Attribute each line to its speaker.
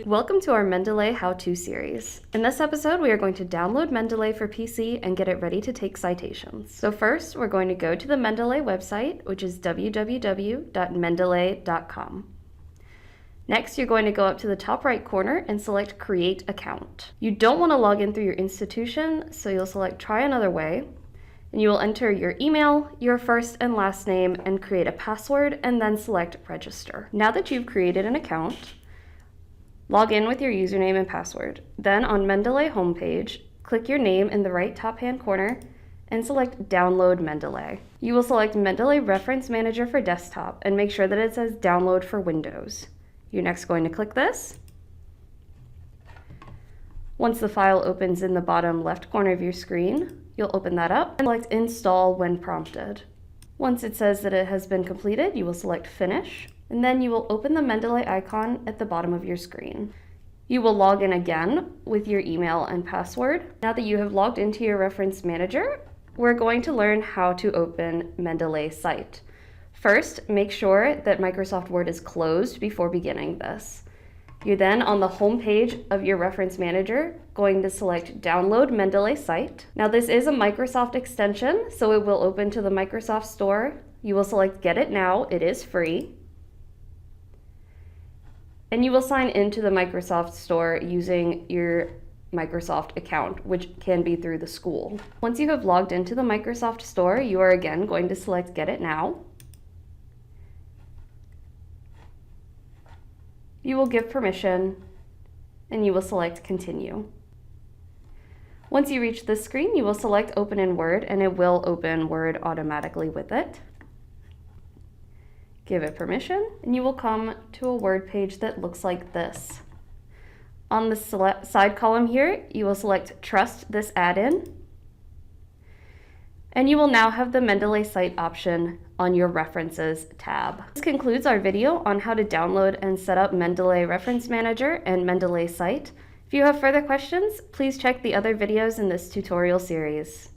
Speaker 1: Welcome to our Mendeley how-to series. In this episode, we are going to download Mendeley for PC and get it ready to take citations. So first, we're going to go to the Mendeley website, which is www.mendeley.com. Next, you're going to go up to the top right corner and select Create Account. You don't want to log in through your institution, so you'll select Try Another Way, and you will enter your email, your first and last name, and create a password, and then select Register. Now that you've created an account, log in with your username and password. Then on Mendeley homepage, click your name in the right top-hand corner and select Download Mendeley. You will select Mendeley Reference Manager for desktop and make sure that it says Download for Windows. You're next going to click this. Once the file opens in the bottom left corner of your screen, you'll open that up and select Install when prompted. Once it says that it has been completed, you will select Finish, and then you will open the Mendeley icon at the bottom of your screen. You will log in again with your email and password. Now that you have logged into your reference manager, we're going to learn how to open Mendeley Cite. First, make sure that Microsoft Word is closed before beginning this. You're then on the home page of your reference manager going to select Download Mendeley Cite. Now this is a Microsoft extension, so it will open to the Microsoft Store. You will select Get It Now, it is free. And you will sign into the Microsoft Store using your Microsoft account, which can be through the school. Once you have logged into the Microsoft Store, you are again going to select Get It Now. You will give permission, and you will select Continue. Once you reach this screen, you will select Open in Word, and it will open Word automatically with it. Give it permission, and you will come to a Word page that looks like this. On the side column here, you will select Trust this add-in, and you will now have the Mendeley Cite option on your References tab. This concludes our video on how to download and set up Mendeley Reference Manager and Mendeley Cite. If you have further questions, please check the other videos in this tutorial series.